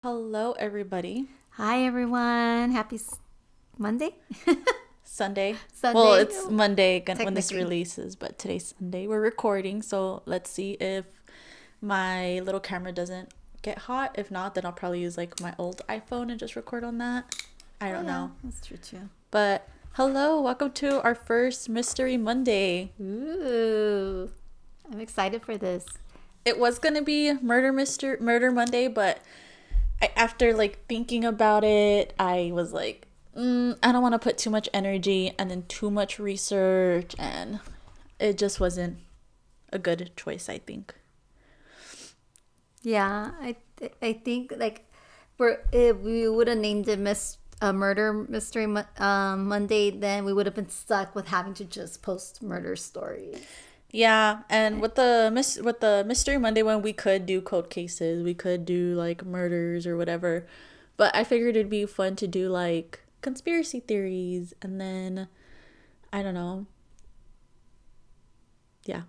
Hello, everybody. Hi everyone. Monday? Sunday. Well, Sunday. it's Monday when this Technically. releases, but today's Sunday. We're recording, so let's see if my little camera doesn't get hot. If not, then I'll probably use like my old iPhone and just record on that. I Oh don't yeah, know. that's true too. But hello, welcome to our first Mystery Monday. Ooh. I'm excited for this. It was gonna be Murder Monday, but after like thinking about it, I was like, I don't want to put too much energy and then too much research, and it just wasn't a good choice, I think. Yeah, I think like if we would have named it Murder Mystery Monday, then we would have been stuck with having to just post murder stories. Yeah, and with the Mystery Monday one, we could do cold cases, we could do like murders or whatever, but I figured it'd be fun to do like conspiracy theories, and then I don't know. Yeah.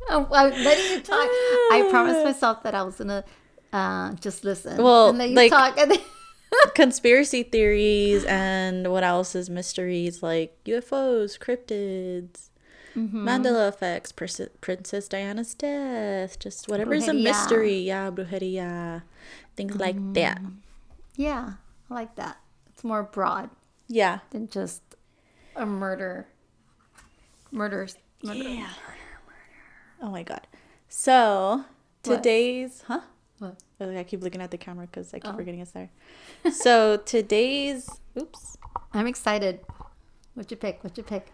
I'm letting you talk. I promised myself that I was gonna just listen and Well, let you like talk. And then conspiracy theories, and what else is mysteries like UFOs, cryptids, Mandela effects, Princess Diana's death, just whatever is a brujeria. mystery. Yeah, brujeria, things like that. Yeah, I like that. It's more broad Yeah. than just a murder, murder. Yeah. Oh my god. So What? today's What? Oh, I keep looking at the camera because I keep Oh, forgetting it's there. So today's oops. I'm excited. What'd you pick? What'd you pick?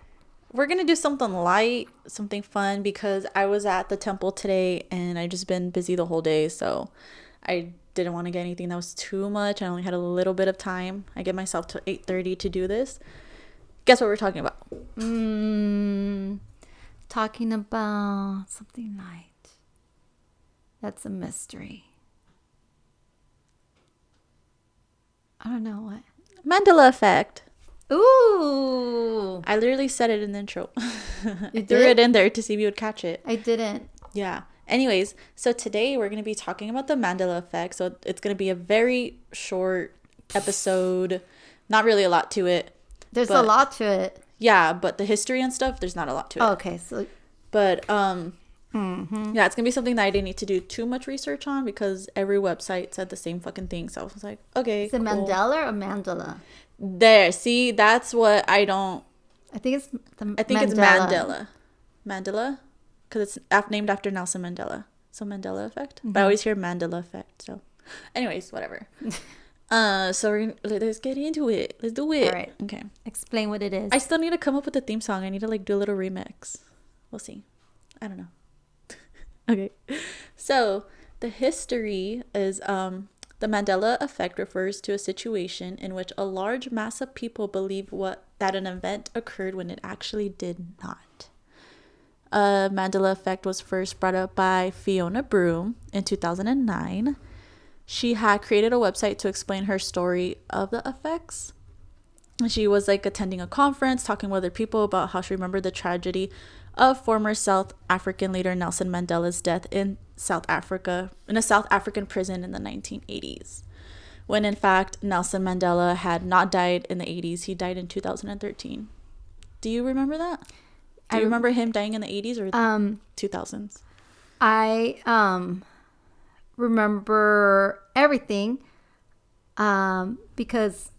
We're gonna do something light, something fun, because I was at the temple today and I just been busy the whole day, so I didn't want to get anything that was too much. I only had a little bit of time. I get myself to 8:30 to do this. Guess what we're talking about? Mm, talking about something light. That's a mystery. I don't know what. Mandela effect. Ooh, I literally said it in the intro. I you threw it did? in there to see if you would catch it. I didn't. Yeah. Anyways, so today we're going to be talking about the Mandela effect. So it's going to be a very short episode. Not really a lot to it. There's a But lot to it. yeah, but the history and stuff, there's not a lot to Oh, it. okay, so But yeah, it's gonna be something that I didn't need to do too much research on because every website said the same fucking thing. So I was like, okay, is it cool. Mandela or Mandela? There, see, that's what I don't. I think it's I think it's Mandela. Mandela, because it's named after Nelson Mandela. So Mandela effect. But I always hear Mandela effect. So, anyways, whatever. So let's get into it. Let's do it. All right. Okay. Explain what it is. I still need to come up with a theme song. I need to like do a little remix. We'll see. I don't know. Okay. So the history is the Mandela effect refers to a situation in which a large mass of people believe that an event occurred when it actually did not. Mandela effect was first brought up by Fiona Broome in 2009. She had created a website to explain her story of the effects. She was like attending a conference, talking with other people about how she remembered the tragedy of former South African leader Nelson Mandela's death in a South African prison in the 1980s. When in fact, Nelson Mandela had not died in the 80s. He died in 2013. Do you remember that? Do you remember him dying in the 80s or 2000s? I remember everything because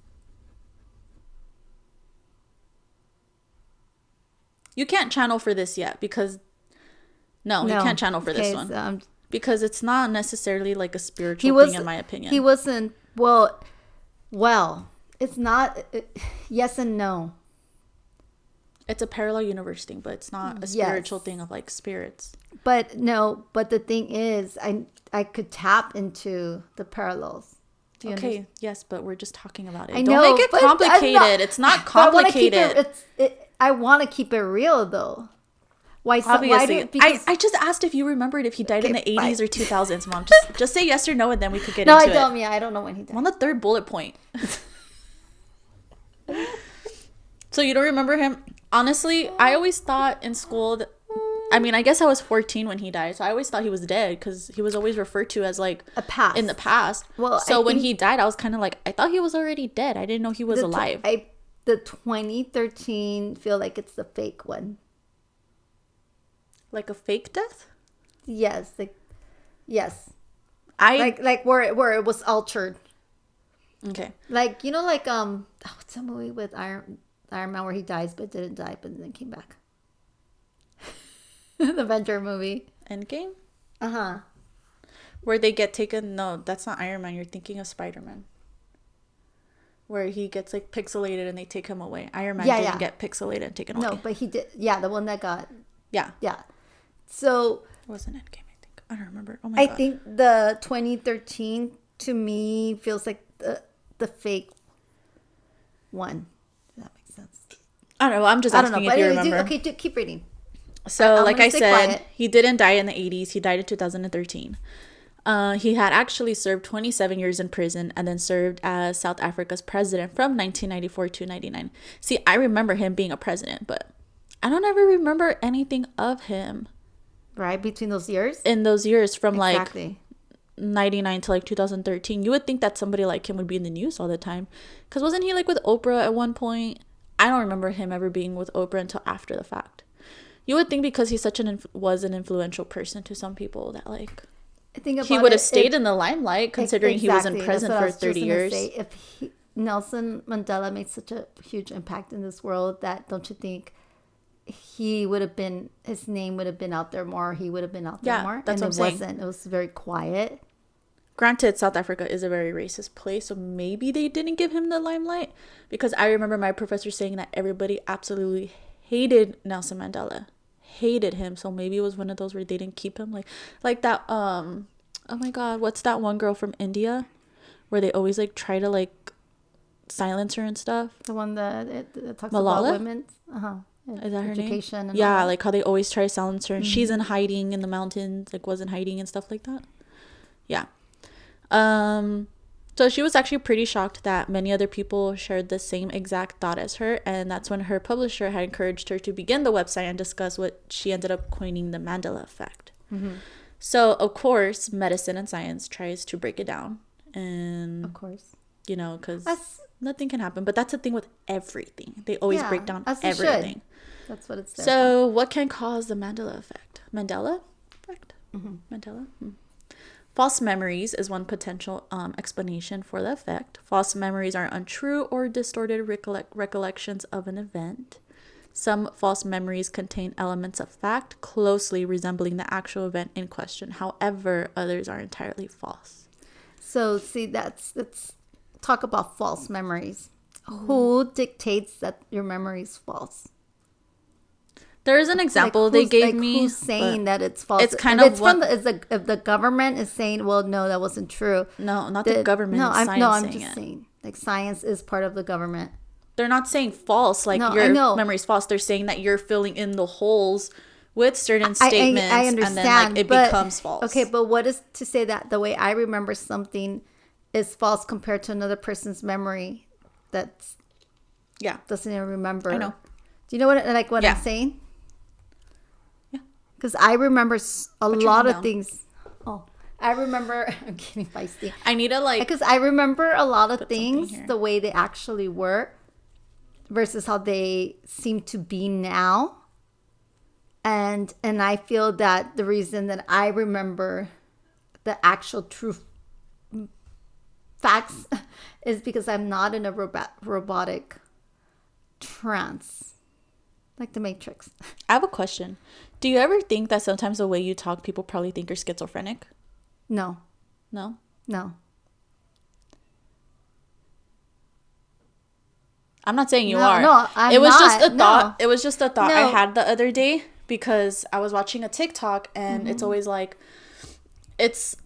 You can't channel for this yet because you can't channel for this one. Because it's not necessarily like a spiritual thing in my opinion. He wasn't well, it's not yes and no. It's a parallel universe thing, but it's not a spiritual thing of like spirits. But the thing is I could tap into the parallels. Do you Okay, yes, but we're just talking about it. I Don't know, make it but complicated. It's not complicated. I want to keep it real though. Why? Obviously, Because I just asked if you remembered if he died in the 80s fine. or 2000s, Mom. Just say yes or no, and then we could get no, into I it. don't. Yeah, I don't know when he died. I'm on the third bullet point. So you don't remember him? Honestly, I always thought in school that I mean, I guess I was 14 when he died, so I always thought he was dead because he was always referred to as like A past. in the past. Well, so I when think he died, I was kind of like, I thought he was already dead. I didn't know he was alive. The 2013 feel like it's the fake one. Like a fake death? Yes, yes. I Like where it was altered. okay. Like like what's that movie with Iron Man where he dies but didn't die but then came back? The Avenger movie. Endgame? Uh-huh. Where they get taken. No, that's not Iron Man. You're thinking of Spider-Man. Where he gets like pixelated and they take him away. Iron Man didn't get pixelated and taken away. No, but he did. Yeah, the one that got. Yeah. Yeah. So. It wasn't Endgame, I think. I don't remember. Oh my God. I think the 2013 to me feels like the fake one. Does that make sense? I don't know. I'm just asking if you remember. Okay, keep reading. So, like I said, quiet. he didn't die in the 80s. He died in 2013. He had actually served 27 years in prison and then served as South Africa's president from 1994 to 99. See, I remember him being a president, but I don't ever remember anything of him. Right, between those years? In those years from exactly. like 99 to like 2013. You would think that somebody like him would be in the news all the time. Because wasn't he like with Oprah at one point? I don't remember him ever being with Oprah until after the fact. You would think because he's such was an influential person to some people that like he would have stayed in the limelight considering he was in prison for 30 years. If Nelson Mandela made such a huge impact in this world, that don't you think he would have been, his name would have been out there more, he would have been out there more? That's and what I'm saying. Wasn't. It was very quiet. Granted, South Africa is a very racist place, so maybe they didn't give him the limelight, because I remember my professor saying that everybody absolutely hated Nelson Mandela. Hated him, so maybe it was one of those where they didn't keep him like that oh my God, what's that one girl from India where they always like try to like silence her and stuff? The one that talks Malala? about women. Is that her name? And yeah, like how they always try to silence her and she's in hiding in the mountains, like was in hiding and stuff like that. Yeah. So she was actually pretty shocked that many other people shared the same exact thought as her, and that's when her publisher had encouraged her to begin the website and discuss what she ended up coining the Mandela effect. So, of course, medicine and science tries to break it down, and of course, you know, because nothing can happen. But that's the thing with everything; they always break down everything. That's what it's there so for. What can cause the Mandela effect? Mandela effect? Mandela? False memories is one potential explanation for the effect. False memories are untrue or distorted recollections of an event. Some false memories contain elements of fact closely resembling the actual event in question. However, others are entirely false. So, see, let's talk about false memories. Who dictates that your memory is false? There is an example they gave me. Who's saying that it's false? It's kind of if the government is saying, well, no, that wasn't true. No, not the government. I'm just saying. Like, science is part of the government. They're not saying false, like your memory is false. They're saying that you're filling in the holes with certain statements, I understand, and then like it becomes false. Okay, but what is to say that the way I remember something is false compared to another person's memory that's doesn't even remember? I know. Do you know what I'm saying? Yeah. Because I remember a lot of things. Oh, I remember. I'm getting feisty. I need to because I remember a lot of things the way they actually were versus how they seem to be now. And I feel that the reason that I remember the actual true facts is because I'm not in a robotic trance like the Matrix. I have a question. Do you ever think that sometimes the way you talk, people probably think you're schizophrenic? No. No? No. I'm not saying you are. No, it was just a thought. It was just a thought I had the other day because I was watching a TikTok and it's always like, it's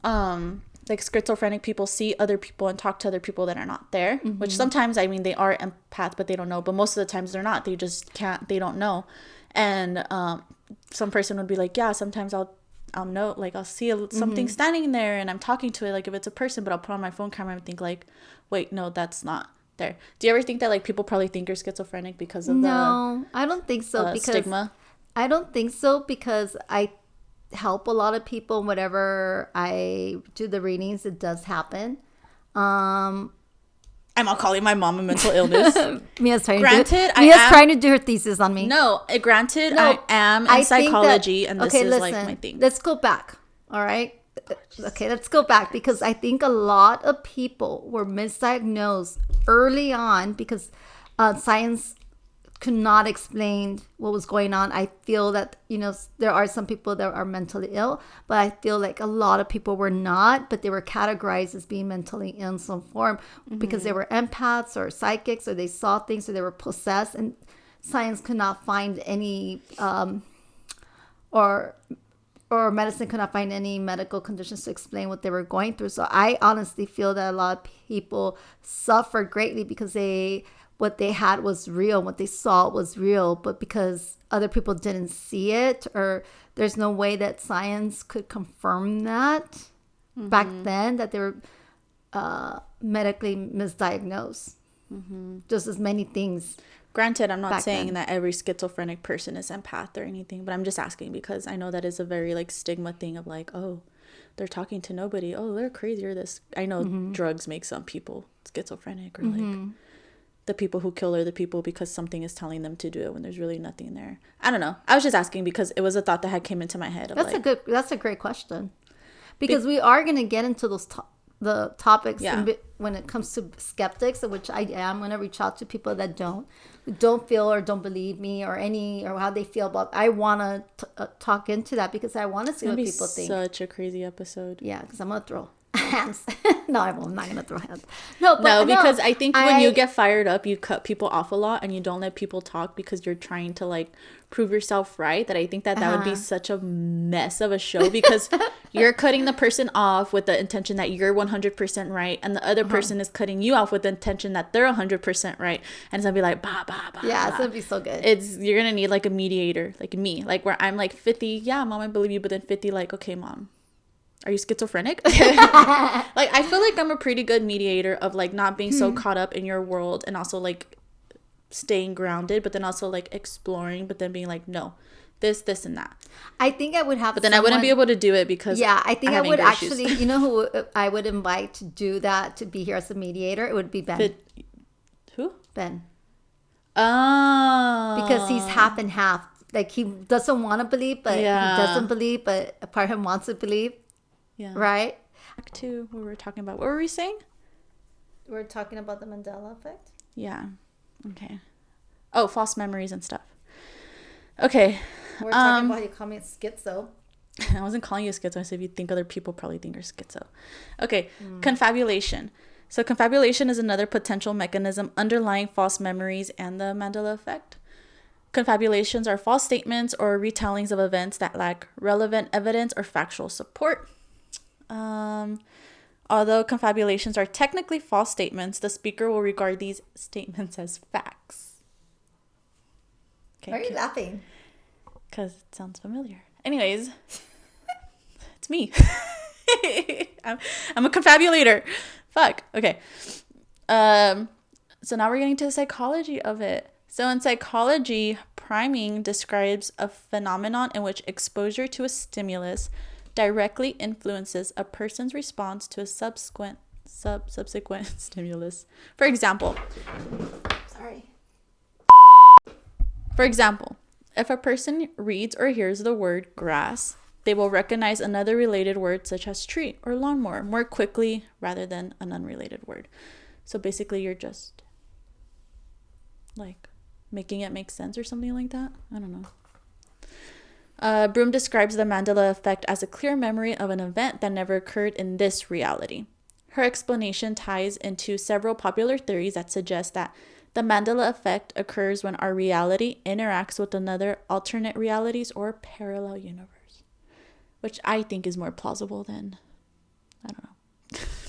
like schizophrenic people see other people and talk to other people that are not there, which sometimes, I mean, they are empath, but they don't know. But most of the times they're not. They just can't, they don't know. And some person would be like, yeah, sometimes I'll know, like I'll see something standing there and I'm talking to it like if it's a person, but I'll put on my phone camera and think like, wait, no, that's not there. Do you ever think that like people probably think you're schizophrenic because of I don't think so, because stigma? I don't think so, because I help a lot of people. Whenever I do the readings, it does happen. I'm not calling my mom a mental illness. Mia's trying to do her thesis on me. No, granted, no, I am in psychology, and this is listen, like my thing. Let's go back. All right. Okay, let's go back, because I think a lot of people were misdiagnosed early on because science could not explain what was going on. I feel that, there are some people that are mentally ill, but I feel like a lot of people were not, but they were categorized as being mentally ill in some form because they were empaths or psychics, or they saw things, or they were possessed, and science could not find any or medicine could not find any medical conditions to explain what they were going through. So I honestly feel that a lot of people suffered greatly because what they had was real, what they saw was real, but because other people didn't see it, or there's no way that science could confirm that back then, that they were medically misdiagnosed. Just as many things. Granted, I'm not saying that every schizophrenic person is empath or anything, but I'm just asking because I know that is a very like stigma thing of like, oh, they're talking to nobody. Oh, they're crazy or this. I know drugs make some people schizophrenic, or like the people who kill are the people because something is telling them to do it when there's really nothing there. I don't know. I was just asking because it was a thought that had came into my head. That's a great question, because we are going to get into the topics when it comes to skeptics, which I am going to reach out to people that don't feel or don't believe me or how they feel about. I want to talk into that because I want to see what people think. Such a crazy episode. Yeah, because I'm going to throw hands. No, I'm not going to throw hands. Because I think when you get fired up, you cut people off a lot and you don't let people talk because you're trying to like prove yourself right. That I think that would be such a mess of a show because you're cutting the person off with the intention that you're 100% right, and the other person is cutting you off with the intention that they're 100% right, and it's gonna be like bah bah bah. Yeah, it's gonna be so good. You're gonna need like a mediator, like me, like where I'm like 50, yeah, mom, I believe you, but then 50, like, okay, mom, are you schizophrenic? Like, I feel like I'm a pretty good mediator of like not being so caught up in your world and also like staying grounded, but then also like exploring, but then being like, no, this and that. I think I would have, but then I wouldn't be able to do it because I think I would actually, you know who I would invite to do that, to be here as a mediator? It would be Ben. Who? Ben. Oh. Because he's half and half. Like, he doesn't want to believe, but he doesn't believe, but a part of him wants to believe. Yeah. Right? Back to what we were talking about. What were we saying? We're talking about the Mandela effect. Yeah. Okay. Oh, false memories and stuff. Okay. We're talking about how you call me a schizo. I wasn't calling you a schizo. I said if you think other people probably think you're schizo. Okay. Confabulation. So confabulation is another potential mechanism underlying false memories and the Mandela effect. Confabulations are false statements or retellings of events that lack relevant evidence or factual support. Although confabulations are technically false statements, the speaker will regard these statements as facts. Okay, why are you laughing? Because it sounds familiar. Anyways, it's me. I'm a confabulator. Fuck. Okay. So now we're getting to the psychology of it. So in psychology, priming describes a phenomenon in which exposure to a stimulus directly influences a person's response to a subsequent stimulus. For example, if a person reads or hears the word grass, they will recognize another related word such as tree or lawnmower more quickly rather than an unrelated word. So basically you're just like making it make sense or something like that. I don't know. Broom describes the Mandela effect as a clear memory of an event that never occurred in this reality. Her explanation ties into several popular theories that suggest that the Mandela effect occurs when our reality interacts with another alternate realities or parallel universe, which I think is more plausible than, I don't know,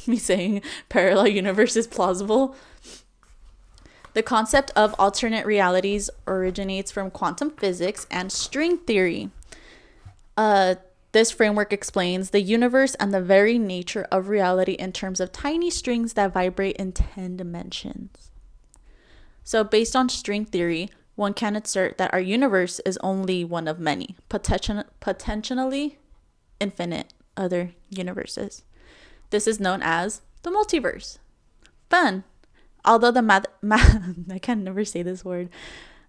me saying parallel universe is plausible. The concept of alternate realities originates from quantum physics and string theory. This framework explains the universe and the very nature of reality in terms of tiny strings that vibrate in 10 dimensions. So based on string theory, one can assert that our universe is only one of many, potentially infinite other universes. This is known as the multiverse. Fun. Although I can never say this word.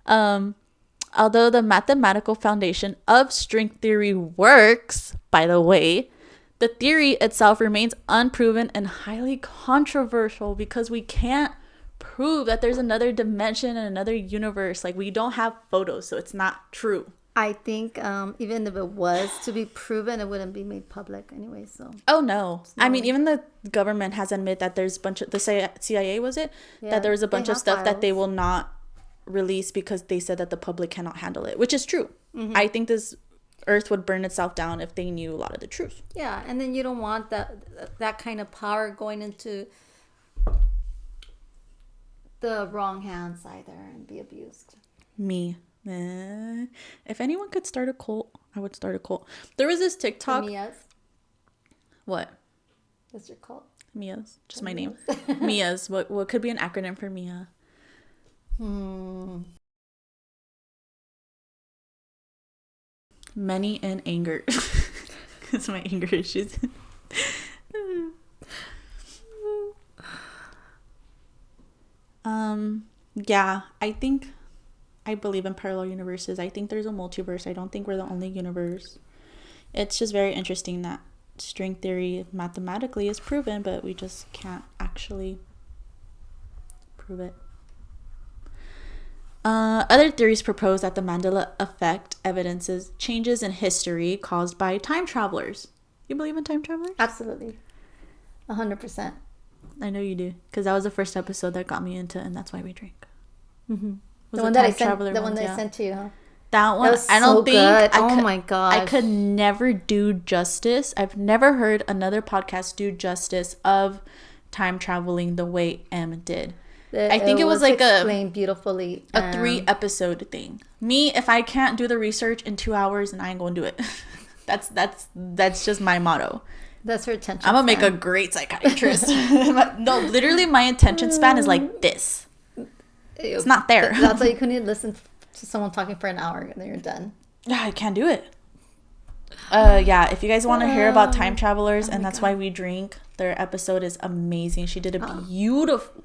Although the mathematical foundation of string theory works, by the way, the theory itself remains unproven and highly controversial because we can't prove that there's another dimension and another universe. Like, we don't have photos, so it's not true. I think even if it was to be proven, it wouldn't be made public anyway. So. Oh no! I mean, even the government has admitted that there's a bunch of CIA was it that there was a bunch of stuff that they will not release because they said that the public cannot handle it, which is true. I think this Earth would burn itself down if they knew a lot of the truth. Yeah, and then you don't want that kind of power going into the wrong hands either and be abused. Me. If anyone could start a cult, I would start a cult. There was this TikTok. Mia's. What? What's your cult? Mia's. Just my name. Mia's. What could be an acronym for Mia? Many in anger. It's my anger issues. Yeah, I believe in parallel universes. I think there's a multiverse. I don't think we're the only universe. It's just very interesting that string theory mathematically is proven, but we just can't actually prove it. Other theories propose that the Mandela effect evidences changes in history caused by time travelers. You believe in time travelers? Absolutely. 100%. I know you do, because that was the first episode that got me into, and that's why we drink. The one that I sent to you, huh? That one, I don't think. Oh my gosh. I could never do justice. I've never heard another podcast do justice of time traveling the way M did. I think it was like explained beautifully. A 3-episode thing. Me, if I can't do the research in 2 hours, and I ain't gonna do it. That's just my motto. That's her attention. I'm gonna make a great psychiatrist. No, literally, my attention span is like this. It's not there. That's why you couldn't listen to someone talking for an hour and then you're done. Yeah, I can't do it. Yeah, if you guys want to hear about time travelers, and that's why we drink, their episode is amazing.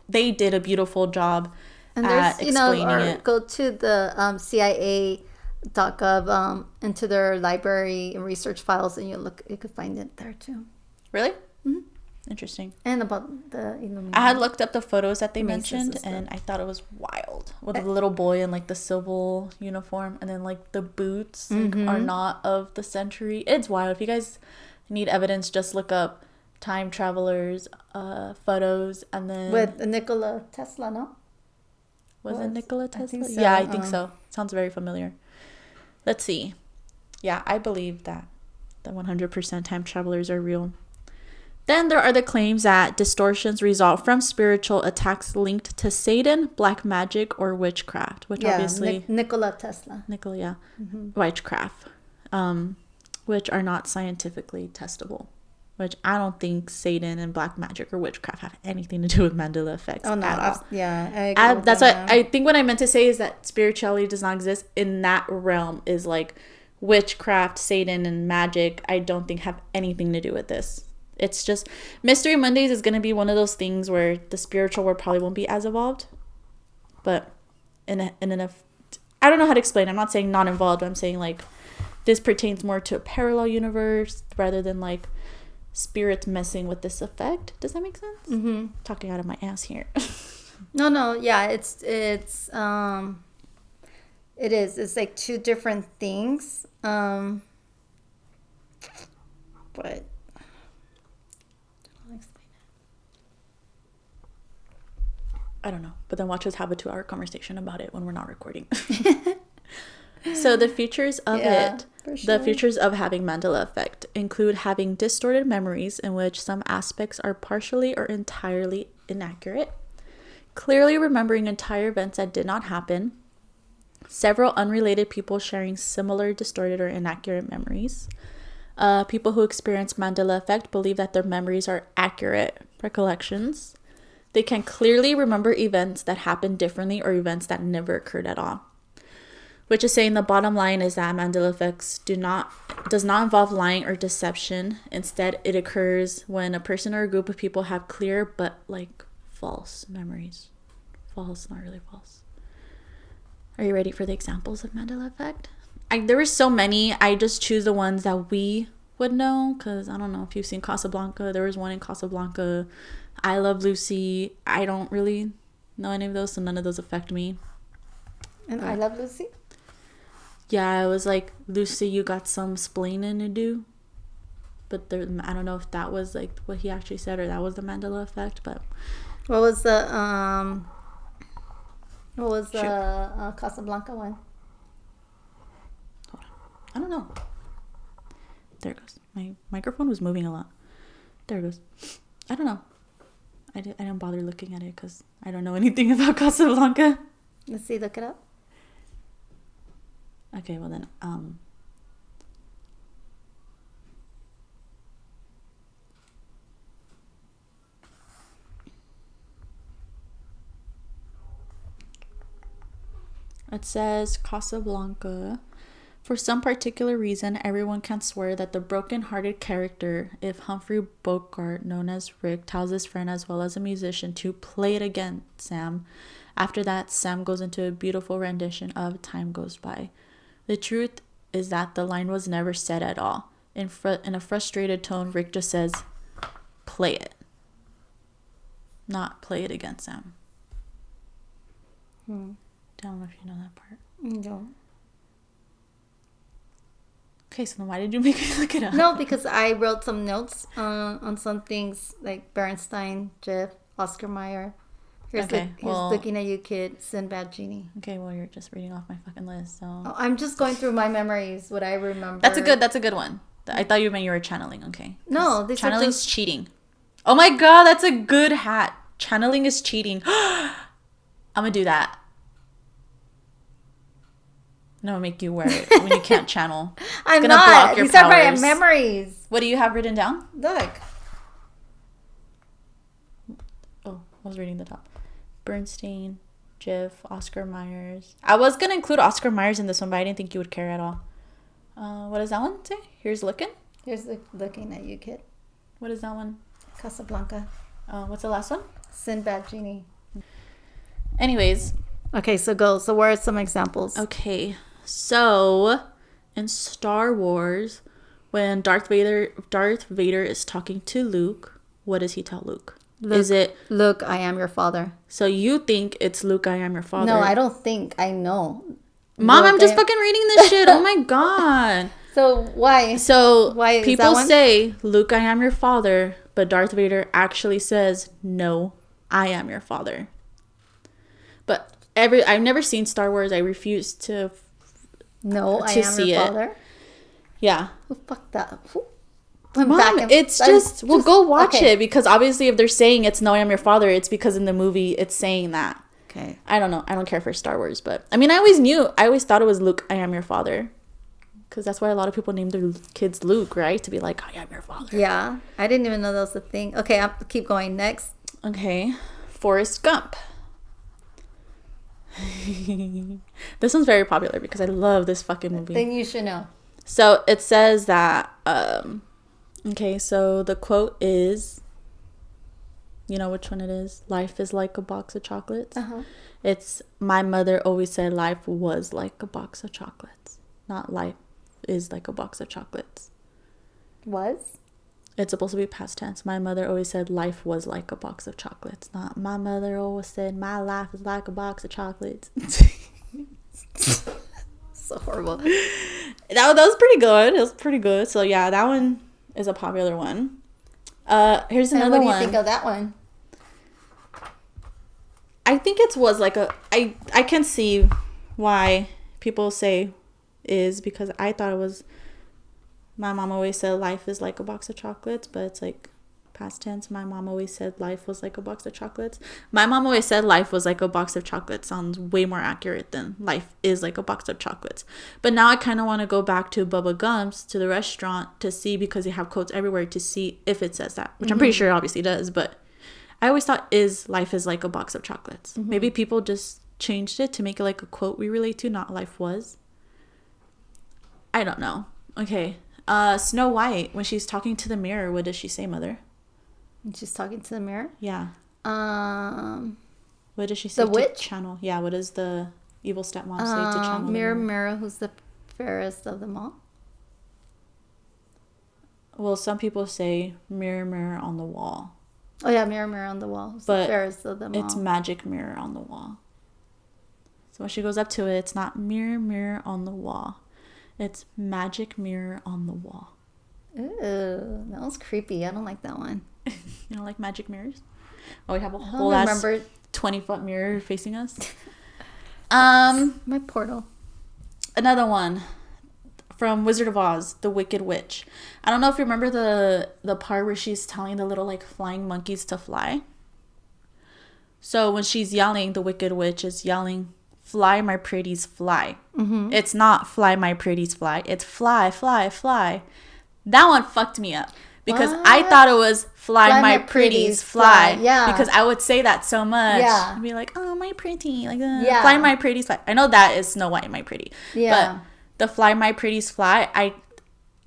They did a beautiful job at explaining it. Go to the CIA.gov into their library and research files, and you could find it there too. Really? Mm-hmm. Interesting. And about the Illuminati. I had looked up the photos that they mentioned, and I thought it was wild. With the little boy in like the civil uniform, and then like the boots are not of the century. It's wild. If you guys need evidence, just look up time travelers photos, and then with Nikola Tesla. No, was it Nikola Tesla? So. Yeah, I think so. Sounds very familiar. Let's see. Yeah, I believe that the 100% time travelers are real. Then there are the claims that distortions result from spiritual attacks linked to Satan, black magic, or witchcraft, which obviously Nikola Tesla. Witchcraft, which are not scientifically testable. Which I don't think Satan and black magic or witchcraft have anything to do with Mandela effects at all. Yeah, I agree that's what I think. What I meant to say is that spirituality does not exist in that realm. Is like witchcraft, Satan, and magic. I don't think have anything to do with this. It's just Mystery Mondays is going to be one of those things where the spiritual world probably won't be as evolved. But I don't know how to explain. I'm not saying not involved, but I'm saying like this pertains more to a parallel universe rather than like spirits messing with this effect. Does that make sense? Mm-hmm. Talking out of my ass here. No. Yeah, it is. It's like two different things. But I don't know. But then watch us have a 2-hour conversation about it when we're not recording. So the features of the features of having Mandela effect include having distorted memories in which some aspects are partially or entirely inaccurate, clearly remembering entire events that did not happen, several unrelated people sharing similar distorted or inaccurate memories. People who experience Mandela effect believe that their memories are accurate recollections. They can clearly remember events that happened differently or events that never occurred at all. which is saying the bottom line is that Mandela effects does not involve lying or deception. Instead, it occurs when a person or a group of people have clear but like false memories. False, not really false. Are you ready for the examples of Mandela effect? There were so many. I just choose the ones that we would know, because I don't know if you've seen Casablanca. There was one in Casablanca. I Love Lucy. I don't really know any of those, so none of those affect me. And I Love Lucy? Yeah, it was like, Lucy, you got some splaining to do. But there, I don't know if that was like what he actually said or that was the Mandela effect. But what was the Casablanca one? Hold on. I don't know. There it goes. My microphone was moving a lot. There it goes. I don't know. I didn't bother looking at it because I don't know anything about Casablanca. Let's see. Look it up. Okay, well then, it says Casablanca. For some particular reason, everyone can swear that the broken-hearted character, if Humphrey Bogart, known as Rick, tells his friend as well as a musician to play it again, Sam. After that, Sam goes into a beautiful rendition of Time Goes By. The truth is that the line was never said at all. In a frustrated tone, Rick just says, play it. Not play it again, Sam. Don't know if you know that part. No. Okay, so then why did you make me look it up? No, because I wrote some notes on some things like Bernstein, Jeff, Oscar Mayer. Here's Looking at You, Kid, Sinbad Genie. Okay, well, you're just reading off my fucking list, so... Oh, I'm just going through my memories, what I remember. That's a good one. I thought you meant you were channeling, okay. No, this channeling's cheating. Oh my god, that's a good hat. Channeling is cheating. I'm gonna do that. No, make you wear it when you can't channel. I'm gonna block your These powers. Are my memories. What do you have written down? Look. Oh, I was reading the top. Bernstein, Jiff, Oscar Myers. I was gonna include Oscar Myers in this one, but I didn't think you would care at all. What does that one say? Here's Looking. Here's Looking at You, Kid. What is that one? Casablanca. What's the last one? Sinbad Genie. Anyways. Okay, so go. So where are some examples? Okay. So, in Star Wars, when Darth Vader is talking to Luke, what does he tell Luke? Is it Luke, I am your father? So you think it's Luke, I am your father? No, I don't think. I know. Mom, I'm just fucking reading this shit. Oh my god. So why? So why people say Luke, I am your father, but Darth Vader actually says, no, I am your father. But I've never seen Star Wars. I refuse to. No, I am your father. Yeah. Who fucked that? Mom, it's just go watch it, because obviously if they're saying it's no, I am your father, it's because in the movie it's saying that. Okay. I don't know. I don't care for Star Wars, but I mean, I always thought it was Luke, I am your father, because that's why a lot of people name their kids Luke, right? To be like, I am your father. Yeah, I didn't even know that was a thing. Okay, I'll keep going. Next. Okay, Forrest Gump. This one's very popular because I love this fucking movie. Then you should know. So it says that okay, so the quote is, you know which one it is? Life is like a box of chocolates. It's, my mother always said life was like a box of chocolates, not life is like a box of chocolates. Was? It's supposed to be past tense. My mother always said life was like a box of chocolates, not my mother always said my life is like a box of chocolates. So horrible. That was pretty good. It was pretty good. So yeah, that one is a popular one. Here's another one. What do you think of that one? I think it was like I can see why people say is, because I thought it was, my mom always said life is like a box of chocolates, but it's like past tense. My mom always said life was like a box of chocolates. My mom always said life was like a box of chocolates. Sounds way more accurate than life is like a box of chocolates. But now I kind of want to go back to Bubba Gump's, to the restaurant, to see, because they have quotes everywhere, to see if it says that, which I'm pretty sure it obviously does. But I always thought life is like a box of chocolates. Maybe people just changed it to make it like a quote we relate to, not life was. I don't know. Okay. Snow White, when she's talking to the mirror, what does she say, Mother? When she's talking to the mirror? Yeah. What does she say the to witch? channel? Yeah, what does the evil stepmom say to channel? Mirror, mirror, who's the fairest of them all? Well, some people say mirror, mirror on the wall. Oh, yeah, mirror, mirror on the wall. Who's But the fairest of them all? it's magic mirror on the wall. So when she goes up to it, it's not mirror, mirror on the wall. It's magic mirror on the wall. Ooh, that was creepy. I don't like that one. You don't like magic mirrors? Oh, we have a I whole don't ass remember 20-foot mirror facing us. my portal. Another one from Wizard of Oz, the Wicked Witch. I don't know if you remember the part where she's telling the little like flying monkeys to fly. So when she's yelling, the Wicked Witch is yelling, "Fly, my pretties, fly." Mm-hmm. It's not "Fly, my pretties, fly." It's "Fly, fly, fly." That one fucked me up because I thought it was "Fly, my pretties, fly." Yeah. Because I would say that so much. Yeah. I'd be like, "Oh, my pretty," like, Yeah. "Fly, my pretties, fly." I know that is Snow White, my pretty. Yeah. But the "Fly, my pretties, fly,"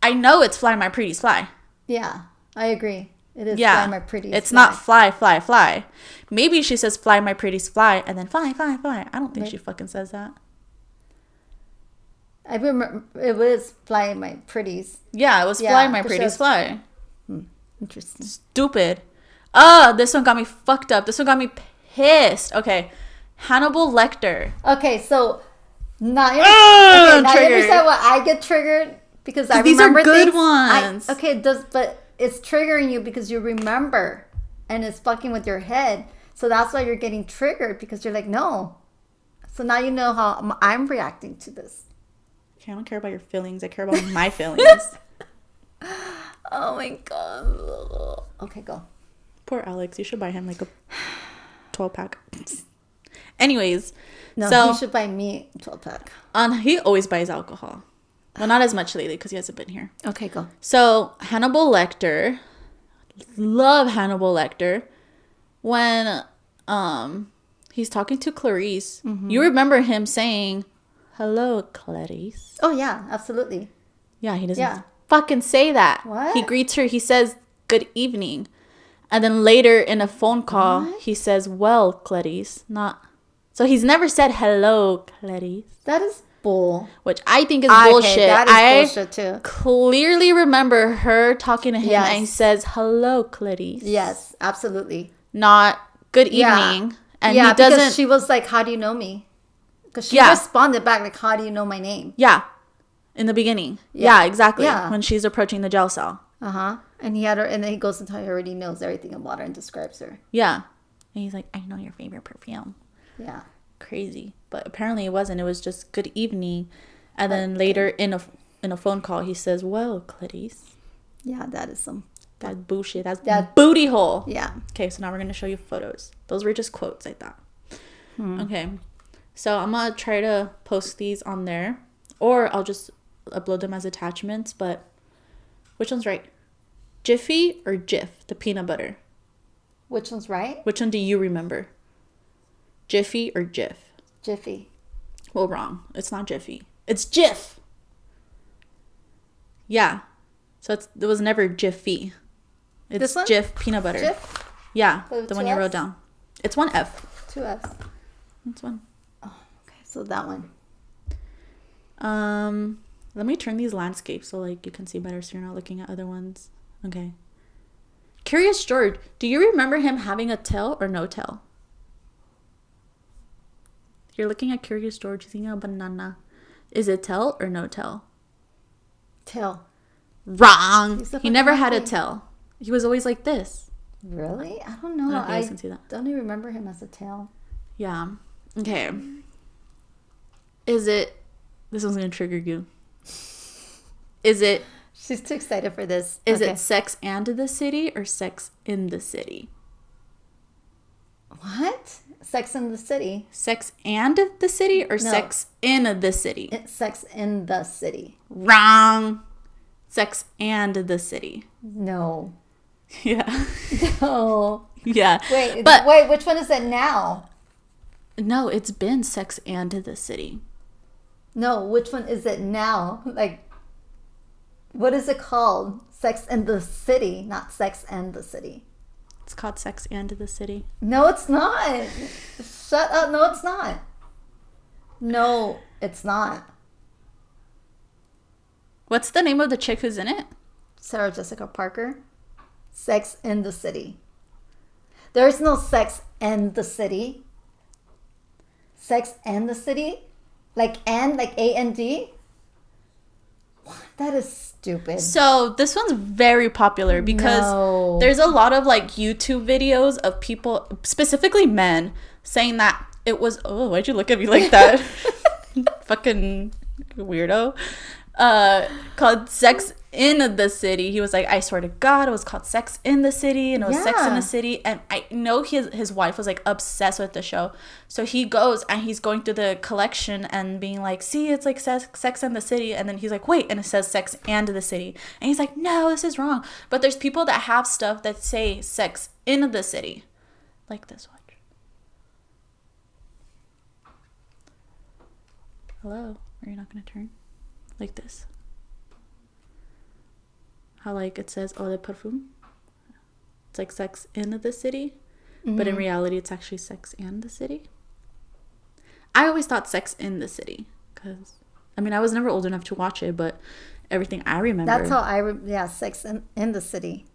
I know it's "Fly, my pretties, fly." Yeah, I agree. It is Yeah. fly, my pretties. It's fly. not "Fly, fly, fly." Maybe she says "Fly, my pretties, fly," and then "Fly, fly, fly." I don't think she fucking says that. I remember it was fly, my pretties. Yeah, it was Yeah, "Fly, my the pretties, show's- fly." Interesting. Stupid. Oh, this one got me fucked up. This one got me pissed. Okay. Hannibal Lecter. Okay, so now you I'm triggered. understand why I get triggered because I These are remember good things. ones. But it's triggering you because you remember, and it's fucking with your head. So that's why you're getting triggered because you're like, no. So now you know how I'm reacting to this. Okay, I don't care about your feelings. I care about my feelings. Oh my god. Okay, go. Poor Alex. You should buy him like a 12-pack. Anyways. No, so, you should buy me a 12-pack. He always buys alcohol. Well, not as much lately because he hasn't been here. Okay, go. So, Hannibal Lecter. Love Hannibal Lecter. When he's talking to Clarice, you remember him saying, "Hello, Clarice." Oh, yeah, absolutely. Yeah, he doesn't fucking say that. What? He greets her. He says, "Good evening." And then later in a phone call, he says, "Well, Clarice." Not. So he's never said, "Hello, Clarice." That is bull. Which I think is bullshit. That is bullshit too. Clearly remember her talking to him Yes. and he says, "Hello, Clarice." Yes, absolutely. Not "Good Yeah. evening." And yeah, he doesn't. because she was like, "How do you know me?" Because she Yeah. responded back like, "How do you know my name?" Yeah. In the beginning. Yeah. Yeah, exactly. Yeah. When she's approaching the jail cell. And he had her, and then he goes into he already knows everything about her and describes her. Yeah. And he's like, "I know your favorite perfume." Yeah. Crazy. But apparently it wasn't. It was just "Good evening." And then later in a phone call, he says, "Well, Clarice." Yeah, that is some. That's bullshit. That's That- booty hole. Yeah. Okay, so now we're going to show you photos. Those were just quotes, I thought. Okay. So I'm going to try to post these on there. Or I'll just upload them as attachments. But which one's right? Jiffy or Jif, the peanut butter? Which one's right? Which one do you remember? Jiffy or Jif? Jiffy. Well, wrong. It's not Jiffy. It's Jif. Yeah. So it was never Jiffy. It's This one? Jif peanut butter. Jif? Yeah, With the two one you wrote Fs? down. It's one F. 2 F's. It's one. Okay, so that one. Let me turn these landscapes so like you can see better so you're not looking at other ones. Okay. Curious George, do you remember him having a tail or no tail? You're looking at Curious George, he's eating a banana. Is it tail or no tail? Tail. Wrong. He's a He never fucking had a monkey. tail. He was always like this. Really? I don't know. Okay, I can see that. don't even remember him as a tail. Yeah. Okay. Is it... This one's going to trigger you. Is it... She's too excited for this. Is Okay. it Sex and the City or Sex in the City? What? Sex in the City. Sex and the City or Sex in the City? It's Sex in the City. Wrong. Sex and the City. No. Yeah. No. Yeah. Wait, But which one is it now? No, it's been Sex and the City. No, which one is it now? Like, what is it called? Sex and the City, not Sex and the City. It's called Sex and the City. No, it's not. Shut up. No, it's not. No, it's not. What's the name of the chick who's in it? Sarah Jessica Parker. Sex in the City. There's no Sex and the City. Sex and the City? Like and, like A-N-D? That is stupid. So this one's very popular because there's a lot of like YouTube videos of people, specifically men, saying that it was, oh, why'd you look at me like that? Fucking weirdo. Called Sex in the City. He was like, I swear to God, it was called Sex in the City, and it was Sex in the City. And I know his wife was like obsessed with the show, so he goes and he's going through the collection and being like, see, it's like Sex in the City, and then he's like, wait, and it says Sex and the City, and he's like, no, this is wrong. But there's people that have stuff that say Sex in the City, like this one. Hello, are you not gonna turn? Like this. How like it says eau de parfum. It's like Sex in the City, but in reality it's actually Sex and the City. I always thought Sex in the City because I mean I was never old enough to watch it, but everything I remember. That's how Sex in the City,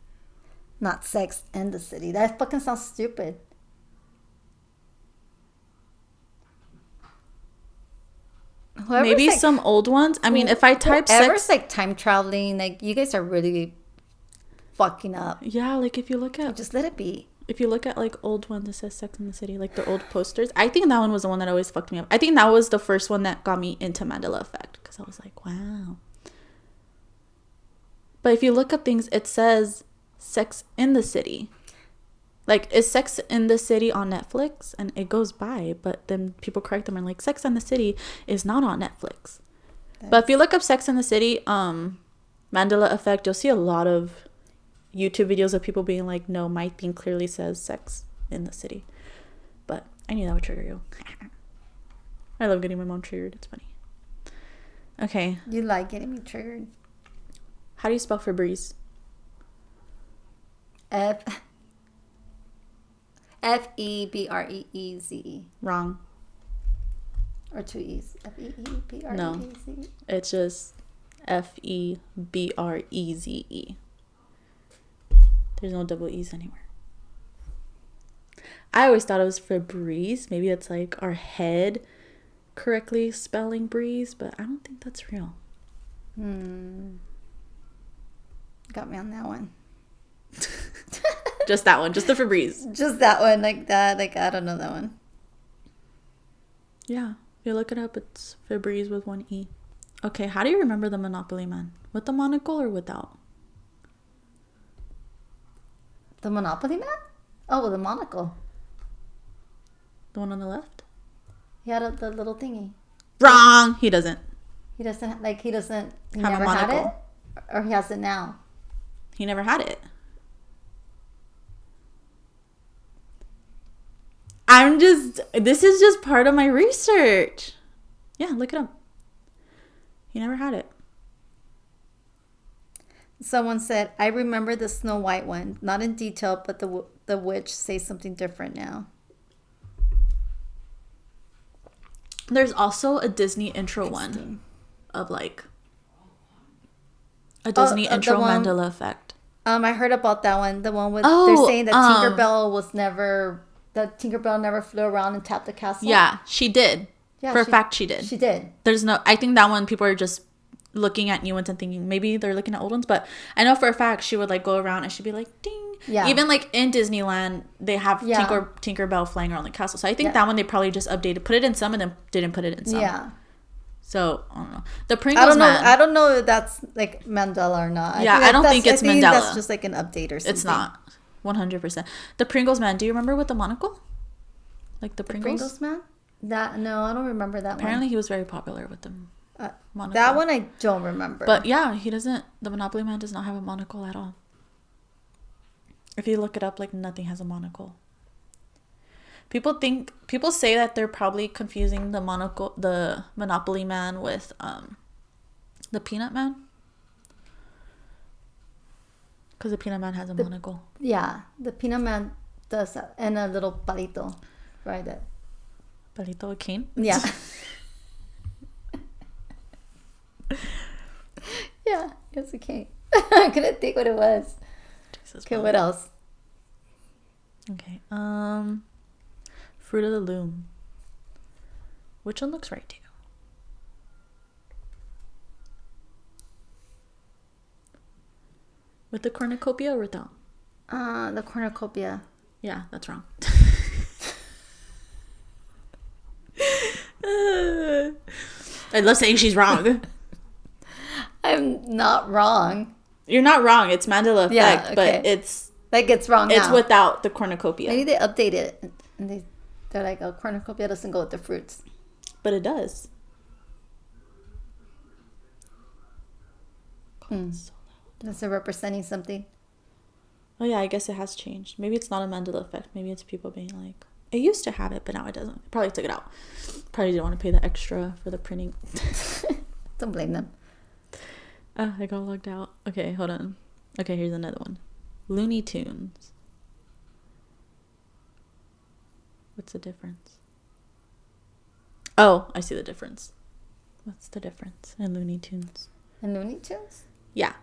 not Sex and the City. That fucking sounds stupid. Maybe like, some old ones. I mean, if I type Sex, like time traveling, like you guys are really fucking up. Yeah, like if you look at, just let it be. If you look at like old ones that says Sex in the City, like the old posters, I think that one was the one that always fucked me up. I think that was the first one that got me into Mandela Effect because I was like, wow. But if you look up things, it says Sex in the City. Like, is Sex in the City on Netflix? And it goes by, but then people correct them and like, Sex in the City is not on Netflix. But if you look up Sex in the City, Mandela Effect, you'll see a lot of YouTube videos of people being like, no, my thing clearly says Sex in the City. But I knew that would trigger you. I love getting my mom triggered. It's funny. Okay. You like getting me triggered. How do you spell Febreze? F-E-B-R-E-E-Z-E. Wrong. Or two E's. F-E-E-B-R-E-E-Z-E. No. It's just F-E-B-R-E-Z-E. There's no double E's anywhere. I always thought it was Febreze. Maybe it's like our head correctly spelling breeze, but I don't think that's real. Got me on that one. Just that one. Just the Febreze. Just that one. Like that. Like, I don't know that one. Yeah. If you look it up, it's Febreze with one E. Okay. How do you remember the Monopoly Man? With the monocle or without? The Monopoly Man? Oh, with the monocle. The one on the left? He had the little thingy. Wrong. He doesn't. He doesn't. Like, he doesn't. He have never a monocle. had it? Or he has it now? He never had it. This is just part of my research. Yeah, look it up. He never had it. Someone said, I remember the Snow White one. Not in detail, but the witch says something different now. There's also a Disney intro one of like a Disney intro Mandela Effect. I heard about that one. The one with they're saying that Tinkerbell never flew around and tapped the castle. Yeah, she did. Yeah, for a fact, she did. She did. I think that one people are just looking at new ones and thinking maybe they're looking at old ones, but I know for a fact she would like go around and she'd be like ding. Yeah. Even like in Disneyland, they have Tinkerbell flying around the castle. So I think that one they probably just updated, put it in some, and then didn't put it in some. Yeah. So I don't know. The Pringles Man. I don't know if that's like Mandela or not. I don't think it's Mandela. That's just like an update or something. It's not. 100%. The Pringles Man. Do you remember with the monocle? Like the Pringles? Pringles Man? No, I don't remember that one. Apparently, he was very popular with them. Monocle. That one I don't remember. But yeah, he doesn't. The Monopoly Man does not have a monocle at all. If you look it up, like nothing has a monocle. People say that they're probably confusing the Monopoly Man with the Peanut Man. Because the Peanut Man has a monocle. Yeah, the Peanut Man does that. And a little palito. Right there. Palito, a cane? Yeah. Yeah, it's a cane. I couldn't think what it was. Jesus, okay, what else? Okay. Fruit of the Loom. Which one looks right to you? With the cornucopia or without? The cornucopia. Yeah, that's wrong. I love saying she's wrong. I'm not wrong. You're not wrong. It's Mandela effect, yeah, okay. But it's like it's wrong. It's now. without the cornucopia. Maybe they update it, and they're like, "Oh, cornucopia doesn't go with the fruits," but it does. Is it representing something? Oh yeah, I guess it has changed. Maybe it's not a Mandela effect. Maybe it's people being like, it used to have it, but now it doesn't. Probably took it out. Probably didn't want to pay the extra for the printing. Don't blame them. I got logged out. Okay, hold on. Okay, here's another one. Looney Tunes. What's the difference? Oh, I see the difference. What's the difference in Looney Tunes? In Looney Tunes? Yeah.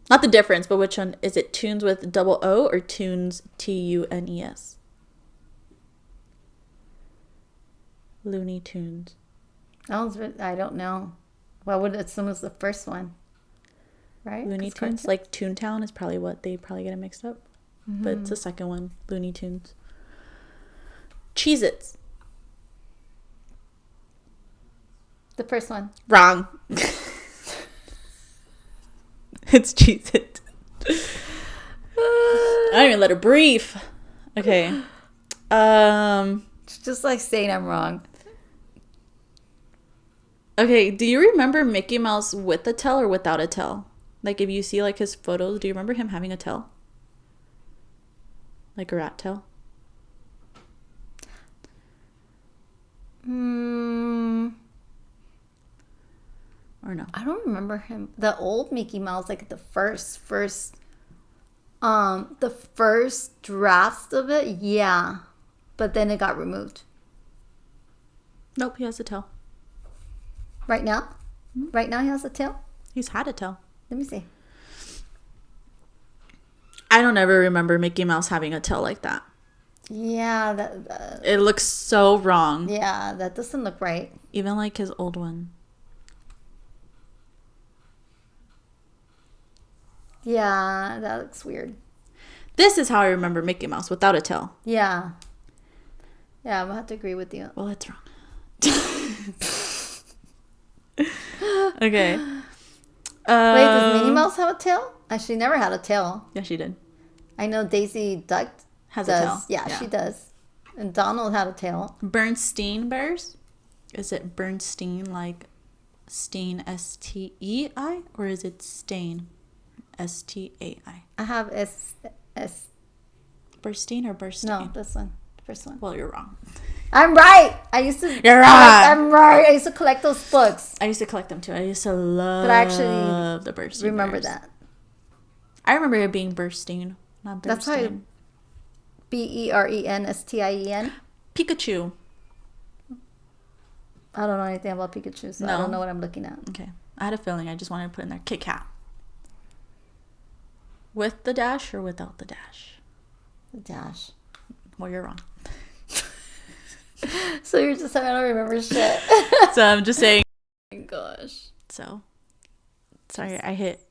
Not the difference, but which one? Is it tunes with double O or tunes Tunes? Looney Tunes. I don't know. Well, I would assume it's the first one. Right? Looney Tunes? Like Toontown is probably what they probably get it mixed up. Mm-hmm. But it's the second one. Looney Tunes. Cheez-Its. The first one. Wrong. It's Cheez-It. I don't even let her breathe. Okay. It's just like saying I'm wrong. Okay, do you remember Mickey Mouse with a tail or without a tail? Like if you see like his photos, do you remember him having a tail? Like a rat tail? Or no? I don't remember him. The old Mickey Mouse, like the first draft of it, yeah. But then it got removed. Nope, he has a tail. Right now? Mm-hmm. Right now he has a tail? He's had a tail. Let me see. I don't ever remember Mickey Mouse having a tail like that. Yeah, it looks so wrong. Yeah, that doesn't look right. Even like his old one. Yeah, that looks weird. This is how I remember Mickey Mouse without a tail. Yeah. Yeah, I'm gonna have to agree with you. Well, it's wrong. Okay. Wait, does Minnie Mouse have a tail? She never had a tail. Yeah, she did. I know Daisy Duck has a tail. Yeah, she does. And Donald had a tail. Bernstein Bears? Is it Bernstein like Steen S-T-E-I? Or is it Stain S-T-A-I? I have S. Bernstein or Bernstein? No, this one. The first one. Well, you're wrong. I'm right. You're right. I'm right. I used to collect those books. I used to collect them too. I used to love the Bernstein remember Bears. that. I remember it being Bernstein, not Bernstein. That's why Bernstien. Pikachu. I don't know anything about Pikachu, so I don't know what I'm looking at. Okay. I had a feeling. I just wanted to put in there Kit Kat. With the dash or without the dash? The dash. Well, you're wrong. So you're just saying I don't remember shit. So I'm just saying. Oh my gosh. So, sorry, I hit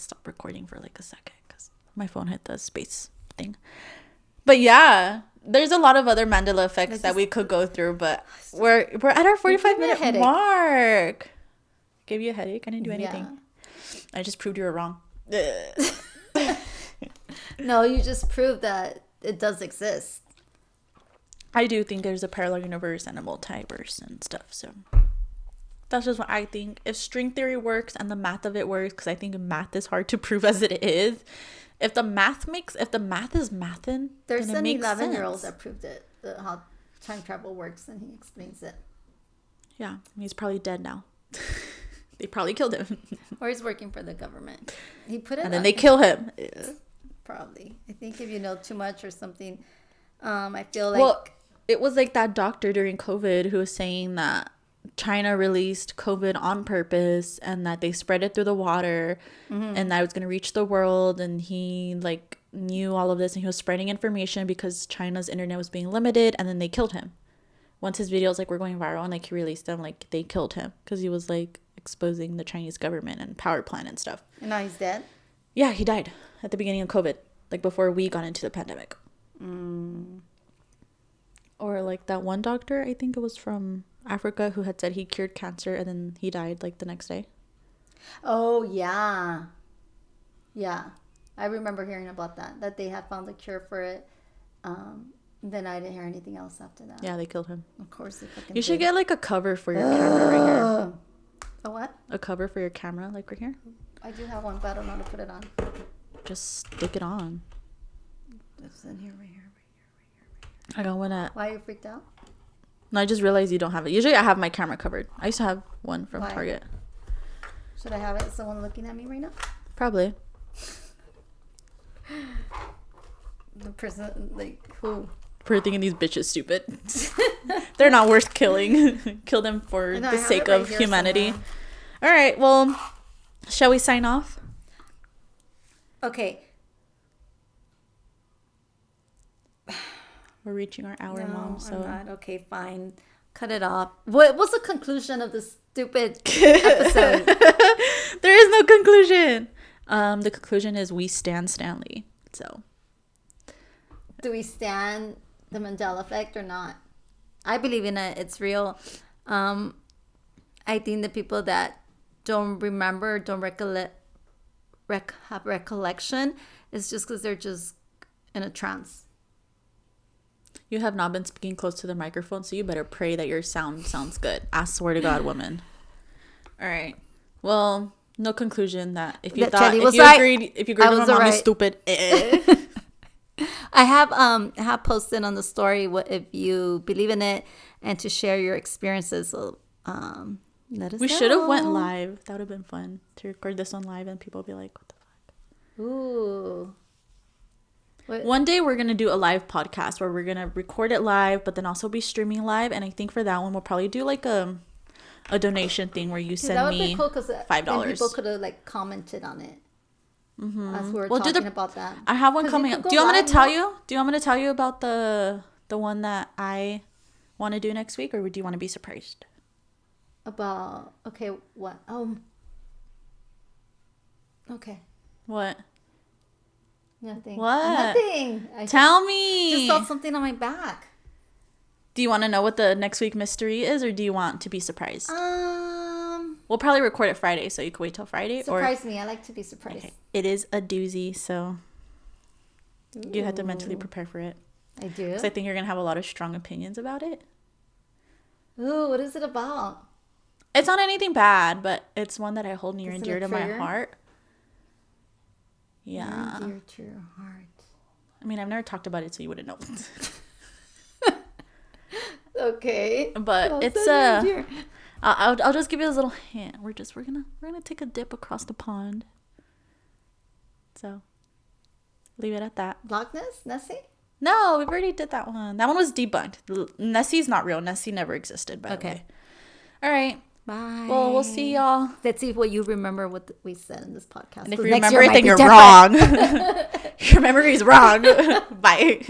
stop recording for like a second because my phone hit the space thing. But yeah, there's a lot of other Mandela effects that we could go through, but we're at our 45-minute mark. Gave you a headache? I didn't do anything. Yeah. I just proved you were wrong. No, you just proved that it does exist. I do think there's a parallel universe and a multiverse and stuff, so that's just what I think. If string theory works and the math of it works, because I think math is hard to prove as it is, if the math is mathin', there's then it an makes 11-year-old sense. that proved it, how time travel works, and he explains it. Yeah, he's probably dead now. They probably killed him. Or he's working for the government. He put it And then they kill him. Probably. I think if you know too much or something, I feel like... Well, it was like that doctor during COVID who was saying that China released COVID on purpose and that they spread it through the water and that it was going to reach the world. And he like knew all of this and he was spreading information because China's internet was being limited, and then they killed him. Once his videos like were going viral and like he released them, like they killed him because he was like exposing the Chinese government and power plant and stuff. And now he's dead? Yeah, he died at the beginning of COVID, like before we got into the pandemic. Or like that one doctor, I think it was from Africa, who had said he cured cancer and then he died like the next day. Oh, yeah. Yeah. I remember hearing about that they had found a cure for it. Then I didn't hear anything else after that. Yeah, they killed him. Of course they fucking You should get like a cover for your camera right here. A what? A cover for your camera, like right here. I do have one, but I don't know how to put it on. Just stick it on. It's in here, right here. I don't want to. Why are you freaked out? No, I just realized you don't have it. Usually I have my camera covered. I used to have one from Why? Target. Should I have it? Someone looking at me right now? Probably. The person, like, who? For thinking these bitches stupid. They're not worth killing. Kill them for the sake of humanity. All right, well, shall we sign off? Okay. We're reaching our hour, Mom. So I'm not. Okay, fine. Cut it off. What was the conclusion of this stupid episode? There is no conclusion. The conclusion is we stand Stanley. So do we stand the Mandela effect or not? I believe in it. It's real. I think the people that don't remember, don't have recollection, is just because they're just in a trance. you have not been speaking close to the microphone, so you better pray that your sound sounds good. I swear to God, woman. All right. Well, no conclusion that if you thought, if you agreed with my mom is stupid. I have posted on the story what if you believe in it and to share your experiences. So let us know. We should have went live. That would have been fun to record this on live and people be like, what the fuck? Ooh. What? One day we're going to do a live podcast where we're going to record it live, but then also be streaming live. And I think for that one, we'll probably do like a donation thing where you send me cool $5. People could have like commented on it. Mm-hmm. As we were talking about that. I have one coming up. Do you want me to tell you? Do you want me to tell you about the one that I want to do next week, or do you want to be surprised? About what? Okay. What? Nothing. What? Nothing. Tell me. Just felt something on my back. Do you want to know what the next week mystery is, or do you want to be surprised? We'll probably record it Friday, so you can wait till Friday. Surprise me. I like to be surprised. Okay. It is a doozy, so you have to mentally prepare for it. I do? Because I think you're going to have a lot of strong opinions about it. Ooh, what is it about? It's not anything bad, but it's one that I hold near and dear to my heart. Yeah. Near dear to your heart. I mean, I've never talked about it, so you wouldn't know. Okay. But it's I'll just give you a little hint. We're gonna take a dip across the pond. So leave it at that. Loch Ness? Nessie? No, we've already did that one. That one was debunked. Nessie's not real. Nessie never existed, by the way. All right. Bye. Well, we'll see y'all. Let's see if what you remember what we said in this podcast. And if you remember it, then you're wrong. Your memory is wrong. Bye.